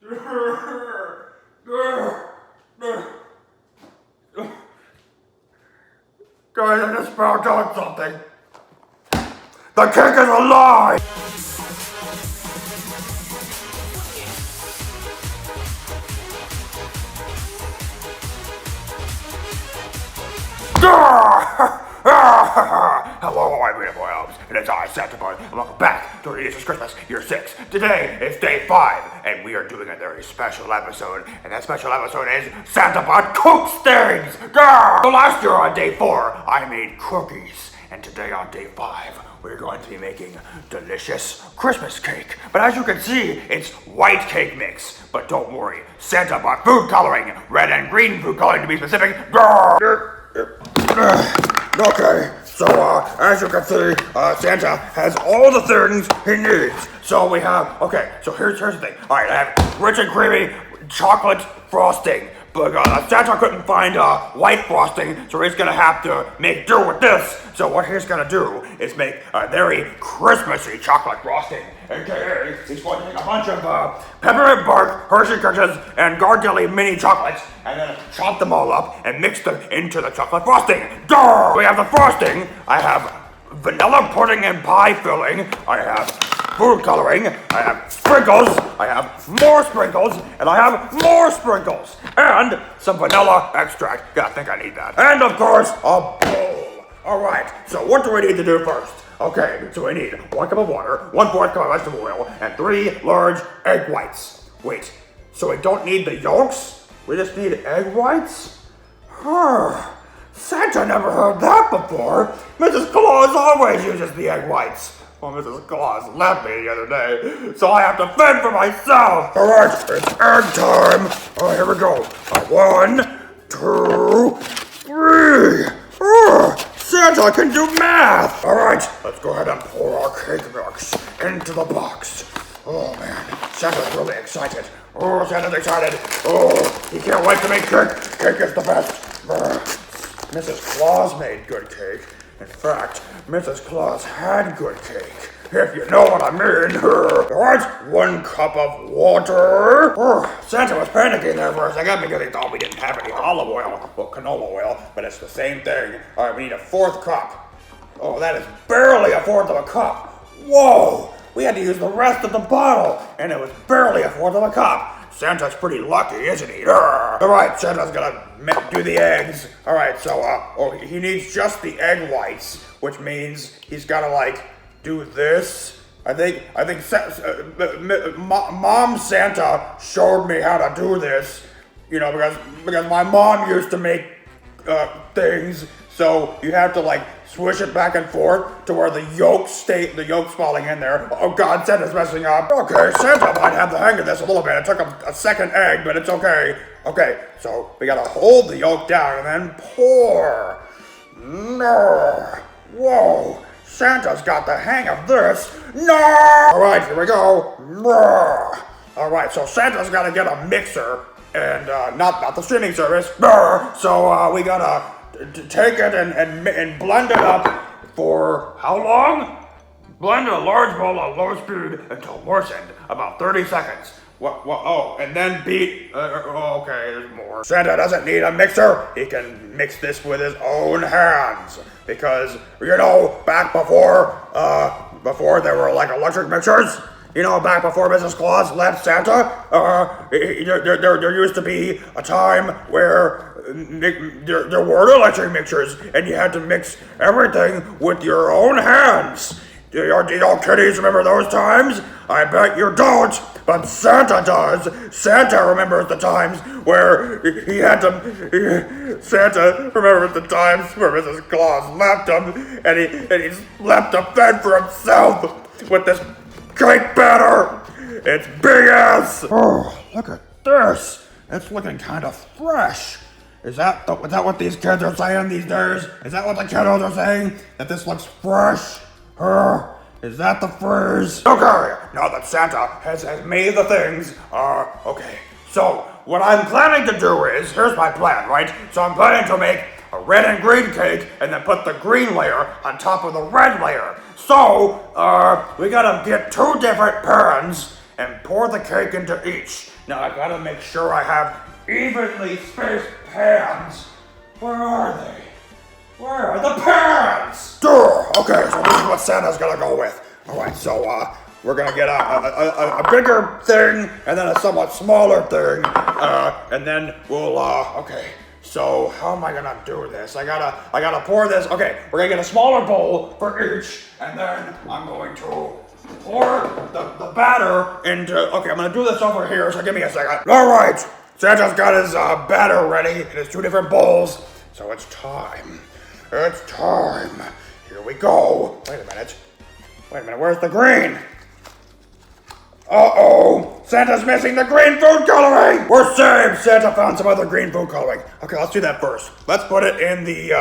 Guys, I just found out something. The cake is alive! Hello, my beautiful elves, and it's I, Santa Claus, and welcome back to Jesus Christmas, year 6. Today is day 5, and we are doing a very special episode, and that special episode is Santa Claus cooks things! So last year on day 4, I made cookies, and today on day 5, we're going to be making delicious Christmas cake. But as you can see, it's white cake mix. But don't worry, Santa bought food coloring, red and green food coloring to be specific. Okay, so as you can see, Santa has all the things he needs. So we have, okay, so here's the thing. All right, I have rich and creamy chocolate frosting. But Santa couldn't find white frosting, so he's gonna have to make do with this. So what he's gonna do is make a very Christmassy chocolate frosting. AKA, he's going to take a bunch of peppermint bark, Hershey Kisses, and Gardelli mini chocolates, and then chop them all up and mix them into the chocolate frosting. Duh! We have the frosting. I have vanilla pudding and pie filling. I have food coloring, I have sprinkles, I have more sprinkles, and I have more sprinkles, and some vanilla extract. Yeah, I think I need that. And of course, a bowl. Alright, so what do we need to do first? Okay, so we need 1 cup of water, 1/4 cup of vegetable oil, and 3 large egg whites. Wait, so we don't need the yolks? We just need egg whites? Santa never heard that before. Mrs. Claus always uses the egg whites. Well, Mrs. Claus left me the other day, so I have to fend for myself. All right, it's egg time. Oh, here we go. 1, 2, 3. Santa can do math. All right, let's go ahead and pour our cake mix into the box. Oh man, Santa's really excited. Oh, Santa's excited. Oh, he can't wait to make cake. Cake is the best. Mrs. Claus made good cake. In fact, Mrs. Claus had good cake, if you know what I mean. Alright, 1 cup of water. Santa was panicking there for a second because he thought we didn't have any olive oil. Well, canola oil, but it's the same thing. Alright, we need a 4th cup. Oh, that is barely a 4th of a cup. Whoa! We had to use the rest of the bottle, and it was barely a 4th of a cup. Santa's pretty lucky, isn't he? Alright, Santa's gonna do the eggs. Alright, so, he needs just the egg whites, which means he's gotta, like, do this. I think Mom Santa showed me how to do this, you know, because my mom used to make, things, so you have to, like, swish it back and forth to where the yolk's falling in there. Oh God, Santa's messing up. Okay, Santa might have the hang of this a little bit. It took him a second egg, but it's okay. Okay, so we gotta hold the yolk down and then pour. No. Whoa, Santa's got the hang of this. No. All right, here we go. No. All right, so Santa's gotta get a mixer and not the streaming service. So we gotta take it and blend it up for how long? Blend a large bowl at low speed until moistened, about 30 seconds. Oh, and then beat, okay, there's more. Santa doesn't need a mixer. He can mix this with his own hands. Because, you know, back before there were like electric mixers, you know, back before Mrs. Claus left Santa, there used to be a time where there were electric mixers, and you had to mix everything with your own hands. Do y'all kiddies remember those times? I bet you don't, but Santa does. Santa remembers the times where Santa remembers the times where Mrs. Claus left him, and he's left to fend for himself with this cake batter. It's big ass. Oh, look at this. It's looking kind of fresh. Is that what these kids are saying these days? Is that what the kiddos are saying? That this looks fresh? Is that the phrase? Okay, now that Santa has made the things, okay. So, what I'm planning to do is, here's my plan, right? So I'm planning to make a red and green cake, and then put the green layer on top of the red layer. So, we gotta get 2 different pans, and pour the cake into each. Now I gotta make sure I have evenly spaced pans. Where are they? Where are the pans? Duh! Okay, so this is what Santa's gonna go with. Alright, so we're gonna get a bigger thing and then a somewhat smaller thing. And then we'll okay. So how am I gonna do this? I gotta pour this. Okay, we're gonna get a smaller bowl for each, and then I'm going to pour the batter into. Okay, I'm gonna do this over here. So give me a second. All right, Santa's got his batter ready in his 2 different bowls. So it's time. It's time. Here we go. Wait a minute. Where's the green? Uh-oh! Santa's missing the green food coloring! We're saved! Santa found some other green food coloring. Okay, let's do that first. Let's put it in the,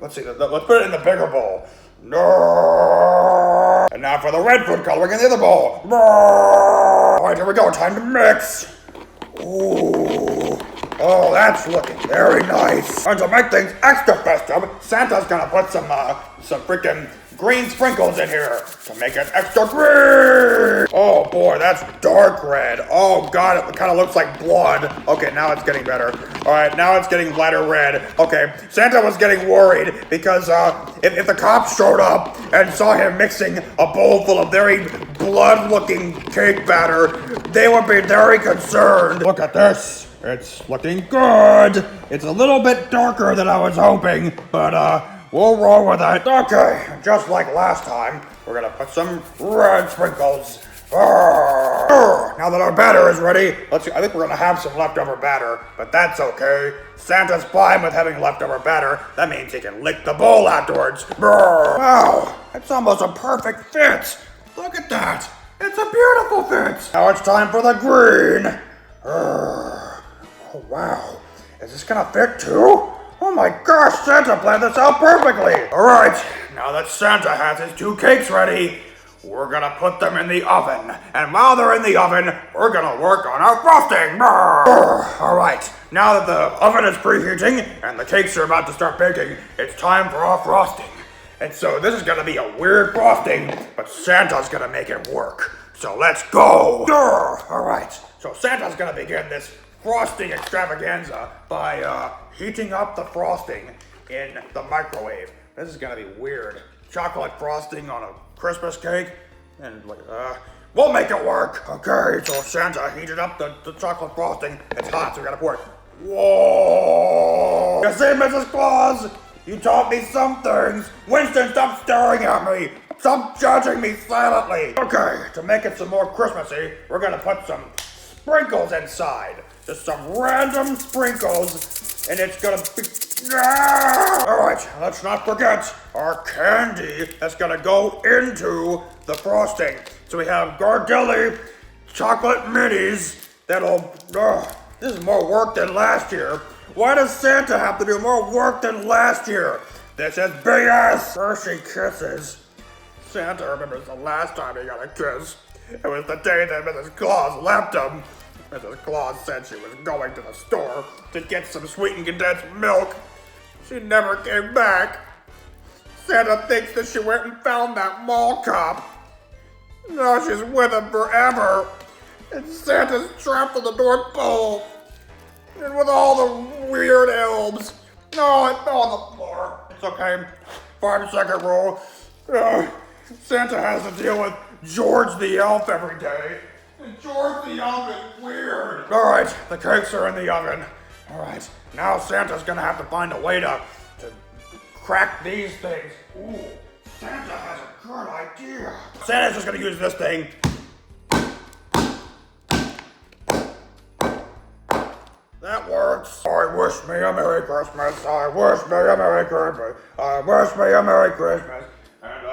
let's put it in the bigger bowl. No. And now for the red food coloring in the other bowl. No. Alright, here we go. Time to mix. Ooh. Oh, that's looking very nice. And to make things extra festive, Santa's gonna put some freaking green sprinkles in here to make it extra green. Oh boy, that's dark red. Oh god, it kind of looks like blood. Okay, now it's getting better. All right, now it's getting lighter red. Okay, Santa was getting worried because if the cops showed up and saw him mixing a bowl full of very blood-looking cake batter, they would be very concerned. Look at this. It's looking good. It's a little bit darker than I was hoping, but we'll roll with it. Okay, just like last time, we're gonna put some red sprinkles. Now that our batter is ready, I think we're gonna have some leftover batter, but that's okay. Santa's fine with having leftover batter. That means he can lick the bowl afterwards. Wow, it's almost a perfect fit. Look at that. It's a beautiful fit. Now it's time for the green. Oh wow, is this gonna fit too? Oh my gosh, Santa planned this out perfectly! Alright, now that Santa has his 2 cakes ready, we're gonna put them in the oven. And while they're in the oven, we're gonna work on our frosting! Alright, now that the oven is preheating and the cakes are about to start baking, it's time for our frosting. And so this is gonna be a weird frosting, but Santa's gonna make it work. So let's go! Alright, so Santa's gonna begin this frosting extravaganza by heating up the frosting in the microwave. This is gonna be weird. Chocolate frosting on a Christmas cake, and we'll make it work. Okay, so Santa heated up the chocolate frosting. It's hot, so we gotta pour it. Whoa! You see, Mrs. Claus? You taught me some things. Winston, stop staring at me. Stop judging me silently. Okay, to make it some more Christmassy, we're gonna put some sprinkles inside. Just some random sprinkles, and it's gonna be... Alright, let's not forget our candy that's gonna go into the frosting. So we have Gardelli chocolate minis that'll... this is more work than last year. Why does Santa have to do more work than last year? This is BS! Hershey Kisses. Santa remembers the last time he got a kiss. It was the day that Mrs. Claus left him. Mrs. Claus said she was going to the store to get some sweetened condensed milk. She never came back. Santa thinks that she went and found that mall cop. Now she's with him forever. And Santa's trapped in the North Pole. And with all the weird elves. No, it fell on the floor. It's okay. 5-second rule. Santa has to deal with George the Elf every day. And George the Elf is weird. Alright, the cakes are in the oven. Alright, now Santa's gonna have to find a way to crack these things. Ooh, Santa has a good idea. Santa's just gonna use this thing. That works. I wish me a Merry Christmas. I wish me a Merry Christmas. I wish me a Merry Christmas. And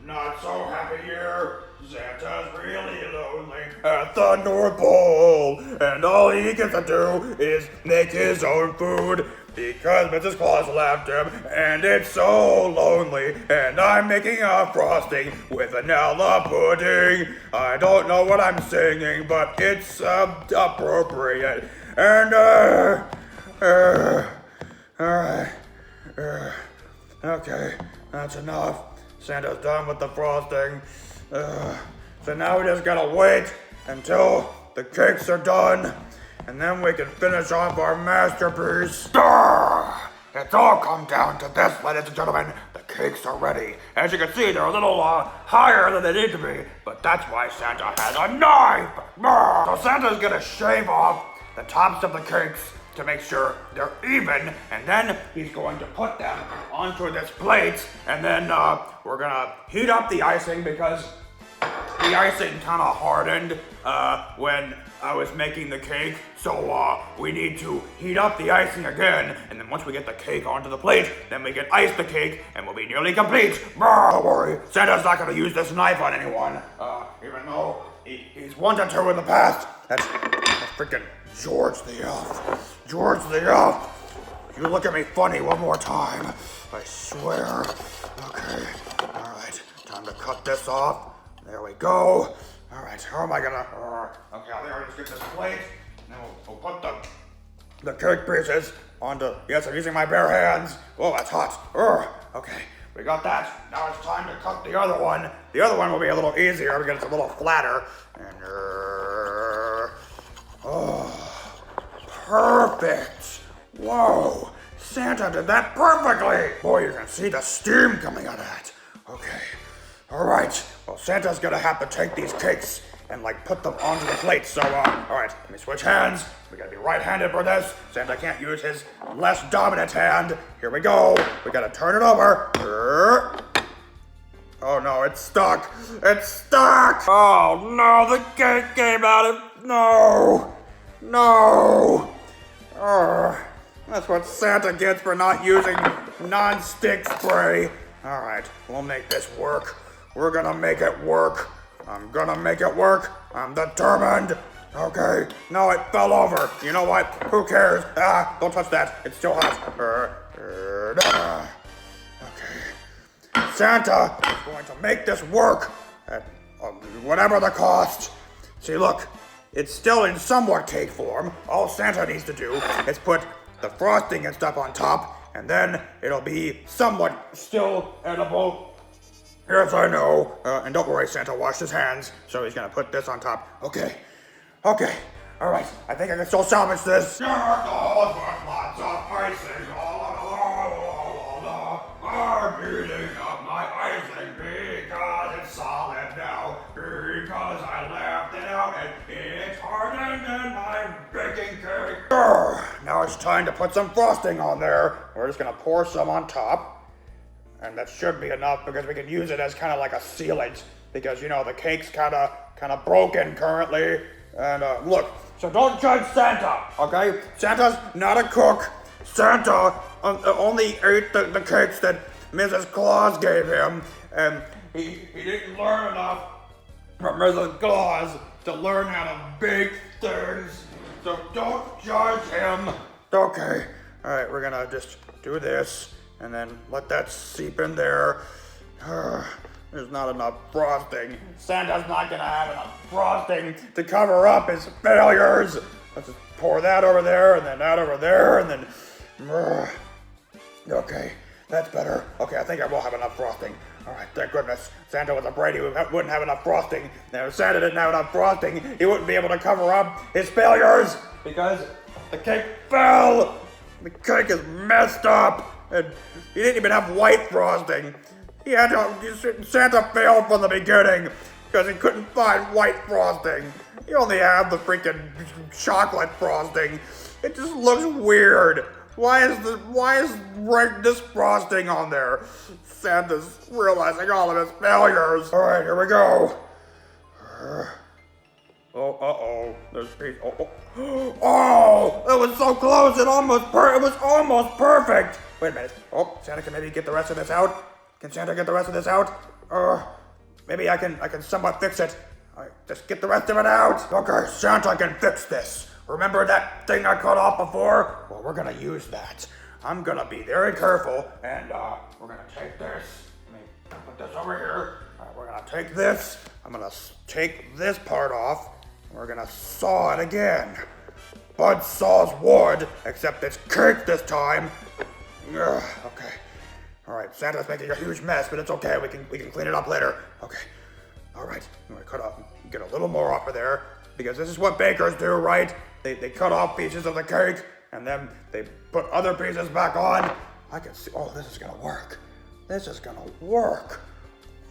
not so happy year. Santa's really lonely at the North Pole, and all he gets to do is make his own food because Mrs. Claus left him, and it's so lonely. And I'm making a frosting with vanilla pudding. I don't know what I'm singing, but it's appropriate. And alright, okay, that's enough. Santa's done with the frosting. So now we just gotta wait until the cakes are done, and then we can finish off our masterpiece. Durr! It's all come down to this, ladies and gentlemen. The cakes are ready. As you can see, they're a little higher than they need to be, but that's why Santa has a knife. So Santa's gonna shave off the tops of the cakes to make sure they're even, and then he's going to put them onto this plate, and then we're gonna heat up the icing because the icing kind of hardened when I was making the cake, so we need to heat up the icing again, and then once we get the cake onto the plate, then we can ice the cake, and we'll be nearly complete. Don't worry, Santa's not gonna use this knife on anyone, even though he's wanted to in the past. That's freaking George the Elf. George the Elf. You look at me funny one more time, I swear. Okay, all right, time to cut this off. There we go. All right, how am I gonna? Okay, I think I'll just get this plate, and then we'll put the cake pieces onto. Yes, I'm using my bare hands. Oh, that's hot. Okay, we got that. Now it's time to cut the other one. The other one will be a little easier because it's a little flatter. And perfect. Whoa, Santa did that perfectly. Boy, you can see the steam coming out of that. Okay. All right, well, Santa's gonna have to take these cakes and like put them onto the plate. So, all right, let me switch hands. We gotta be right-handed for this. Santa can't use his less dominant hand. Here we go. We gotta turn it over. Oh no, it's stuck. It's stuck. Oh no, the cake came out of, no. That's what Santa gets for not using non-stick spray. All right, we'll make this work. We're gonna make it work. I'm gonna make it work. I'm determined. Okay. No, it fell over. You know what? Who cares? Don't touch that. It's still hot. Okay. Santa is going to make this work at whatever the cost. See, look. It's still in somewhat cake form. All Santa needs to do is put the frosting and stuff on top, and then it'll be somewhat still edible. Yes, I know. And don't worry, Santa washed his hands, so he's gonna put this on top. Okay. All right. I think I can still salvage this. Lots of icing. I'm eating up my icing because it's solid now. Because I left it out and it's hardened in my baking cake. Now it's time to put some frosting on there. We're just gonna pour some on top. And that should be enough because we can use it as kind of like a sealant because, you know, the cake's kind of broken currently. And look, so don't judge Santa, okay? Santa's not a cook. Santa only ate the cakes that Mrs. Claus gave him, and he didn't learn enough from Mrs. Claus to learn how to bake things. So don't judge him. Okay, all right, we're gonna just do this. And then let that seep in there. There's not enough frosting. Santa's not gonna have enough frosting to cover up his failures. Let's just pour that over there, and then that over there, and then... Okay, that's better. Okay, I think I will have enough frosting. All right, thank goodness. Santa was afraid he wouldn't have enough frosting. Now, if Santa didn't have enough frosting, he wouldn't be able to cover up his failures because the cake fell. The cake is messed up. And he didn't even have white frosting. Santa failed from the beginning because he couldn't find white frosting. He only had the freaking chocolate frosting. It just looks weird. Why is this frosting on there? Santa's realizing all of his failures. All right, here we go. There's piece. Oh, it was so close. It was almost perfect. Wait a minute. Oh, Santa can maybe get the rest of this out. Can Santa get the rest of this out? Maybe I can somewhat fix it. All right, just get the rest of it out. Okay, Santa can fix this. Remember that thing I cut off before? Well, we're gonna use that. I'm gonna be very careful, and we're gonna take this. Let me put this over here. All right, we're gonna take this. I'm gonna take this part off. We're gonna saw it again. Bud saws wood, except it's cake this time. Okay. All right, Santa's making a huge mess, but it's okay. We can clean it up later. Okay. All right. I'm gonna cut off, get a little more off of there. because this is what bakers do, right? They cut off pieces of the cake, and then they put other pieces back on. I can see, oh, this is gonna work. This is gonna work.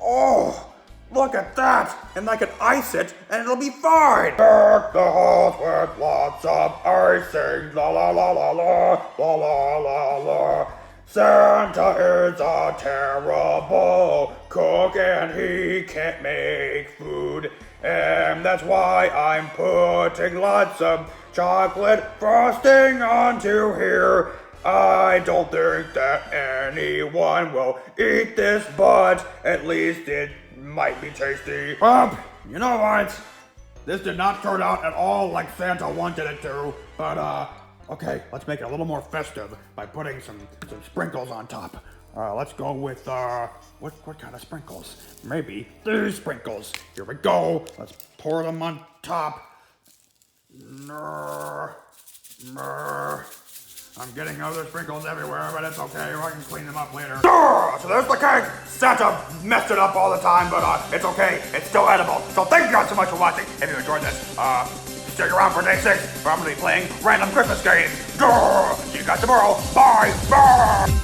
Oh, look at that! And I can ice it, and it'll be fine! Deck the halls with lots of icing, la la la la la, la la la la. Santa is a terrible cook, and he can't make food. And that's why I'm putting lots of chocolate frosting onto here. I don't think that anyone will eat this, but at least it might be tasty. You know what? This did not turn out at all like Santa wanted it to, but okay, let's make it a little more festive by putting some sprinkles on top. Let's go with, what kind of sprinkles? Maybe these sprinkles. Here we go. Let's pour them on top. I'm getting other sprinkles everywhere, but it's okay. I can clean them up later. So there's the cake. Santa messed it up all the time, but it's okay. It's still edible. So thank you guys so much for watching. If you enjoyed this, stick around for day 6, where I'm going to be playing random Christmas games. See you guys tomorrow. Bye. Bye.